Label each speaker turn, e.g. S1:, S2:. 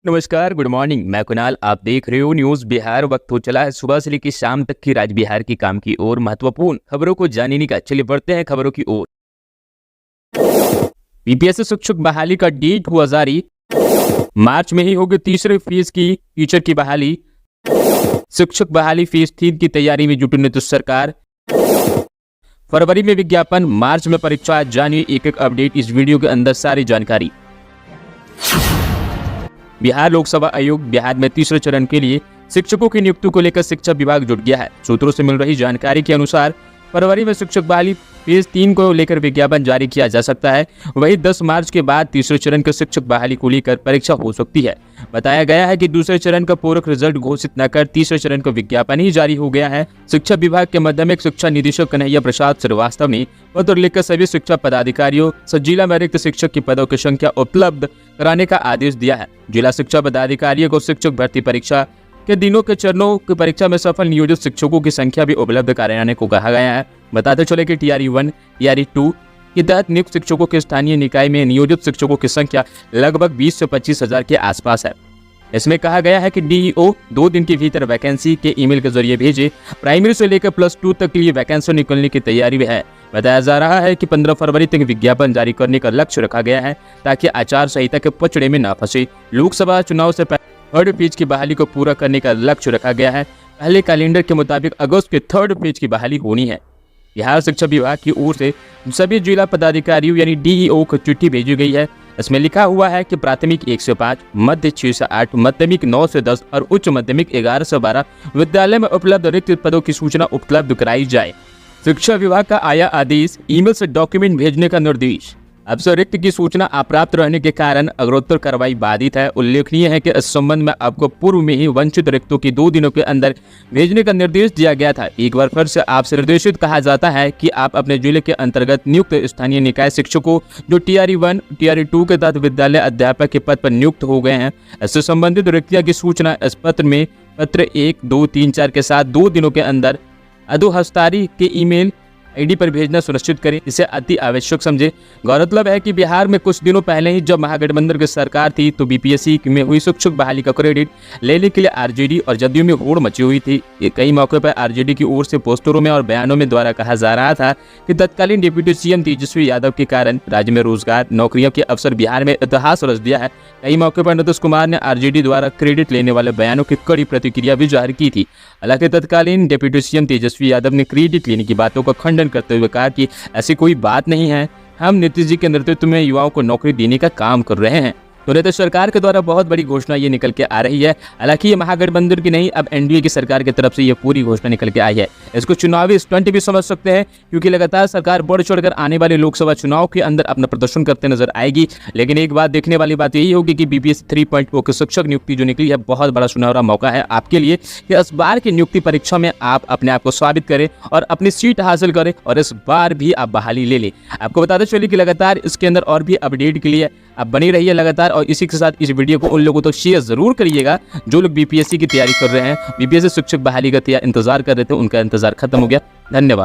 S1: नमस्कार, good morning. मैं कुणाल, आप देख रहे हो न्यूज बिहार। वक्त हो चला है सुबह से लेकर शाम तक की राज्य बिहार की काम की ओर महत्वपूर्ण खबरों को जानने का। चलिए बढ़ते हैं खबरों की ओर। बीपीएससी शिक्षक बहाली का डेट हुआ जारी। मार्च में ही होगी तीसरे फेज की टीचर की बहाली। शिक्षक बहाली फेज 3 की तैयारी में जुटी नीतीश सरकार। फरवरी में विज्ञापन, मार्च में परीक्षा जानिए एक एक अपडेट इस वीडियो के अंदर सारी जानकारी। बिहार लोकसभा आयोग बिहार में तीसरे चरण के लिए शिक्षकों की नियुक्ति को लेकर शिक्षा विभाग जुट गया है। सूत्रों से मिल रही जानकारी के अनुसार फरवरी में शिक्षक बहाली फेज 3 को लेकर विज्ञापन जारी किया जा सकता है। वहीं 10 मार्च के बाद तीसरे चरण के शिक्षक बहाली को लेकर परीक्षा हो सकती है। बताया गया है कि दूसरे चरण का पूरक रिजल्ट घोषित न कर तीसरे चरण का विज्ञापन ही जारी हो गया है। शिक्षा विभाग के माध्यमिक शिक्षा निदेशक कन्हैया प्रसाद श्रीवास्तव ने पत्र लिखकर सभी शिक्षा पदाधिकारियों से जिला में रिक्त शिक्षक की पदों की संख्या उपलब्ध कराने का आदेश दिया है। जिला शिक्षा पदाधिकारियों को शिक्षक भर्ती परीक्षा के दिनों के चरणों की परीक्षा में सफल नियोजित शिक्षकों की संख्या भी उपलब्ध कराने को कहा गया है। बताते चले कि टीआरई 1, टीआरई 2 के तहत नियुक्त शिक्षकों के स्थानीय निकाय में नियोजित शिक्षकों की संख्या लगभग 20 से 25 हजार के आसपास है। इसमें कहा गया है कि डीईओ 2 दिन के भीतर वैकेंसी के ईमेल के जरिए भेजे। प्राइमरी से लेकर +2 तक के लिए वैकेंसी निकलने की तैयारी में है। बताया जा रहा है कि 15 फरवरी तक विज्ञापन जारी करने का लक्ष्य रखा गया है ताकि आचार संहिता के पचड़े में न फंसे। लोकसभा चुनाव से थर्ड फेज की बहाली को पूरा करने का लक्ष्य रखा गया है। पहले कैलेंडर के मुताबिक अगस्त के थर्ड फेज की बहाली होनी है। बिहार शिक्षा विभाग की ओर से सभी जिला पदाधिकारियों यानी डीईओ को चिट्ठी भेजी गई है। इसमें लिखा हुआ है कि प्राथमिक 1 से 5, मध्य 6 से 8, माध्यमिक 9 से 10 और उच्च माध्यमिक 11 से 12 विद्यालय में उपलब्ध रिक्त पदों की सूचना उपलब्ध कराई जाए। शिक्षा विभाग का आया आदेश, ईमेल से डॉक्यूमेंट भेजने का निर्देश। अब से रिक्त की सूचना अप्राप्त रहने के कारण अग्रोत्तर कार्रवाई बाधित है। उल्लेखनीय है कि इस संबंध में आपको पूर्व में ही वंचित रिक्तों की 2 दिनों के अंदर भेजने का निर्देश दिया गया था। एक बार फिर से आपसे निर्देशित कहा जाता है कि आप अपने जिले के अंतर्गत नियुक्त स्थानीय निकाय शिक्षकों जो टीआरई 1, टीआरई 2 के तहत विद्यालय अध्यापक के पद पर नियुक्त हो गए हैं, इससे संबंधित रिक्तियां की सूचना इस पत्र में पत्र 1, 2, 3, 4 के साथ 2 दिनों के अंदर अधोहस्तारी के ईमेल आईडी पर भेजना सुनिश्चित करें। इसे अति आवश्यक समझे। गौरतलब है कि बिहार में कुछ दिनों पहले ही जब महागठबंधन की सरकार थी तो बीपीएससी में हुई शिक्षक बहाली का क्रेडिट लेने के लिए आरजेडी और जदयू में होड़ मची हुई थी। कई मौके पर आरजेडी की ओर से पोस्टरों में और बयानों में द्वारा कहा जा रहा था कि तत्कालीन डिप्टी सीएम तेजस्वी यादव के कारण राज्य में रोजगार नौकरियों के अवसर बिहार में इतिहास रच दिया है। कई मौके पर नीतीश कुमार ने आरजेडी द्वारा क्रेडिट लेने वाले बयानों की कड़ी प्रतिक्रिया भी जाहिर की थी। हालांकि तत्कालीन डिप्टी सीएम तेजस्वी यादव ने क्रेडिट लेने की बातों का खंडन करते हुए कहा कि ऐसी कोई बात नहीं है, हम नीतीश जी के नेतृत्व में युवाओं को नौकरी देने का काम कर रहे हैं। तो नीतीश सरकार के द्वारा बहुत बड़ी घोषणा ये निकल के आ रही है। हालांकि ये महागठबंधन की नहीं, अब एनडीए की सरकार की तरफ से ये पूरी घोषणा निकल के आई है। इसको चुनावी स्टंट भी समझ सकते हैं क्योंकि लगातार सरकार बढ़ चढ़कर आने वाले लोकसभा चुनाव के अंदर अपना प्रदर्शन करते नजर आएगी। लेकिन एक बात देखने वाली बात यही होगी कि बीपीएससी 3.0 की शिक्षक नियुक्ति जो निकली है, बहुत बड़ा सुनहरा मौका है आपके लिए कि इस बार की नियुक्ति परीक्षा में आप अपने आप को साबित करें और अपनी सीट हासिल करें और इस बार भी आप बहाली ले लें। आपको बताते चलिए कि लगातार इसके अंदर और भी अपडेट के लिए आप बनी रहिए लगातार, और इसी के साथ इस वीडियो को उन लोगों तक शेयर जरूर करिएगा जो लोग बीपीएससी की तैयारी कर रहे हैं, बीपीएससी शिक्षक बहाली का इंतजार कर रहे थे, उनका इंतजार खत्म हो गया। धन्यवाद।